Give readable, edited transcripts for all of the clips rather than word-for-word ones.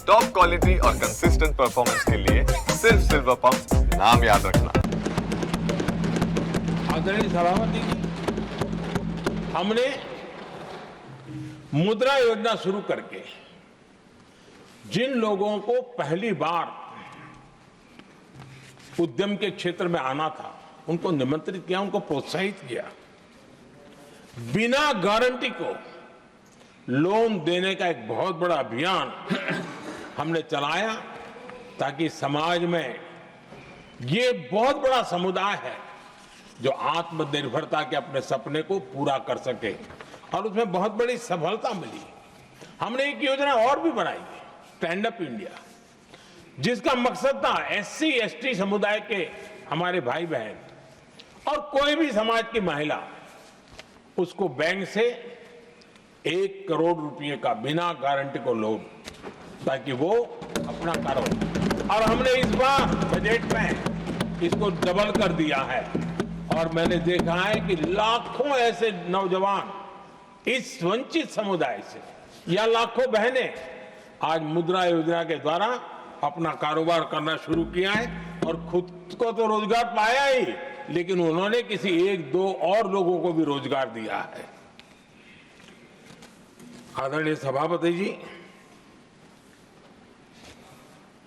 Top quality और consistent performance के लिए सिर्फ सिल्वर पंप नाम याद रखना। आदरणीय सभापति जी, हमने मुद्रा योजना शुरू करके जिन लोगों को पहली बार उद्यम के क्षेत्र में आना था उनको निमंत्रित किया, उनको प्रोत्साहित किया। बिना गारंटी को लोन देने का एक बहुत बड़ा अभियान हमने चलाया ताकि समाज में ये बहुत बड़ा समुदाय है जो आत्मनिर्भरता के अपने सपने को पूरा कर सके, और उसमें बहुत बड़ी सफलता मिली। हमने एक योजना और भी बनाई, स्टैंड अप इंडिया, जिसका मकसद था एससी एसटी समुदाय के हमारे भाई बहन और कोई भी समाज की महिला, उसको बैंक से 1 करोड़ रुपए का बिना गारंटी को लोन, ताकि वो अपना कारोबार। और हमने इस बार बजट में इसको डबल कर दिया है, और मैंने देखा है कि लाखों ऐसे नौजवान इस वंचित समुदाय से या लाखों बहनें आज मुद्रा योजना के द्वारा अपना कारोबार करना शुरू किया है, और खुद को तो रोजगार पाया ही, लेकिन उन्होंने किसी 1-2 और लोगों को भी रोजगार दिया है। आदरणीय सभापति जी,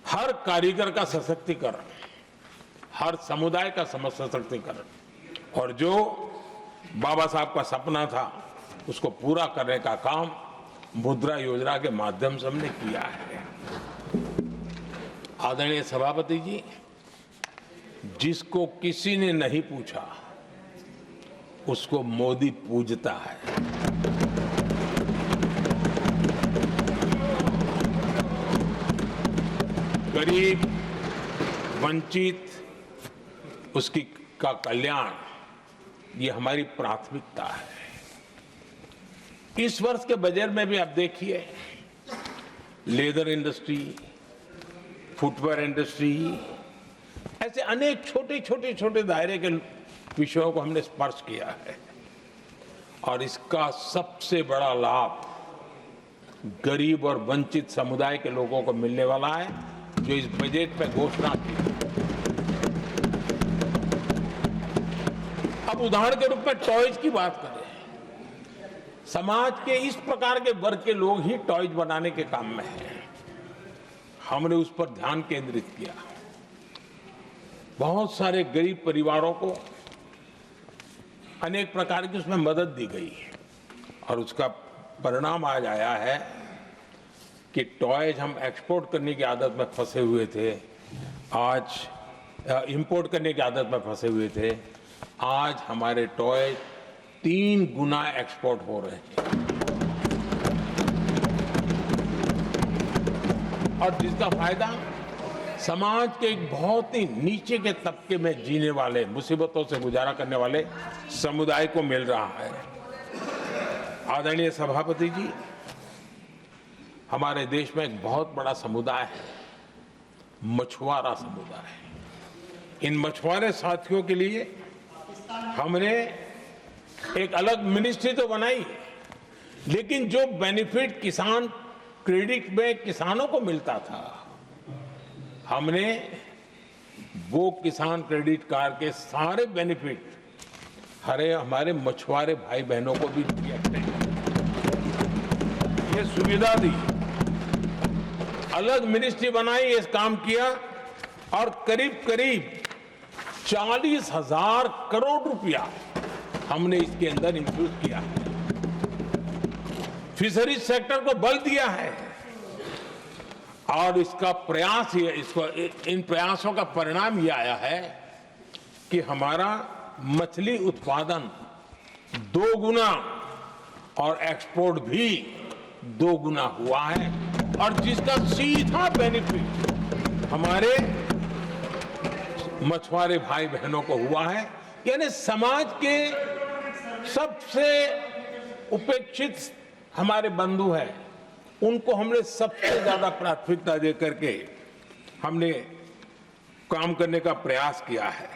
हर कारीगर का सशक्तिकरण, हर समुदाय का सशक्तिकरण, और जो बाबा साहब का सपना था उसको पूरा करने का काम मुद्रा योजना के माध्यम से हमने किया है। आदरणीय सभापति जी, जिसको किसी ने नहीं पूछा उसको मोदी पूजता है। गरीब, वंचित, उसकी का कल्याण, ये हमारी प्राथमिकता है। इस वर्ष के बजट में भी आप देखिए, लेदर इंडस्ट्री, फुटवेयर इंडस्ट्री, ऐसे अनेक छोटे दायरे के विषयों को हमने स्पर्श किया है, और इसका सबसे बड़ा लाभ गरीब और वंचित समुदाय के लोगों को मिलने वाला है, जो इस बजट पे घोषणा की। अब उदाहरण के रूप में टॉयज की बात करें, समाज के इस प्रकार के वर्ग के लोग ही टॉयज बनाने के काम में हैं। हमने उस पर ध्यान केंद्रित किया, बहुत सारे गरीब परिवारों को अनेक प्रकार की उसमें मदद दी गई, और उसका परिणाम आज आया है कि टॉयज हम एक्सपोर्ट करने की आदत में फंसे हुए थे, आज इंपोर्ट करने की आदत में फंसे हुए थे, आज हमारे टॉय 3 गुना एक्सपोर्ट हो रहे हैं, और जिसका फायदा समाज के एक बहुत ही नीचे के तबके में जीने वाले, मुसीबतों से गुजारा करने वाले समुदाय को मिल रहा है। आदरणीय सभापति जी, हमारे देश में एक बहुत बड़ा समुदाय है, मछुआरा समुदाय। इन मछुआरे साथियों के लिए हमने एक अलग मिनिस्ट्री तो बनाई, लेकिन जो बेनिफिट किसान क्रेडिट में किसानों को मिलता था, हमने वो किसान क्रेडिट कार्ड के सारे बेनिफिट हमारे मछुआरे भाई बहनों को भी दिए, ये सुविधा दी। अलग मिनिस्ट्री बनाई, ये काम किया, और करीब 40,000 करोड़ रुपया हमने इसके अंदर इंफ्यूज किया है। फिशरीज सेक्टर को बल दिया है, और इसका प्रयास इन प्रयासों का परिणाम ये आया है कि हमारा मछली उत्पादन 2 गुना और एक्सपोर्ट भी 2 गुना हुआ है, और जिसका सीधा बेनिफिट हमारे मछुआरे भाई बहनों को हुआ है। यानी समाज के सबसे उपेक्षित हमारे बंधु हैं, उनको हमने सबसे ज्यादा प्राथमिकता दे करके हमने काम करने का प्रयास किया है।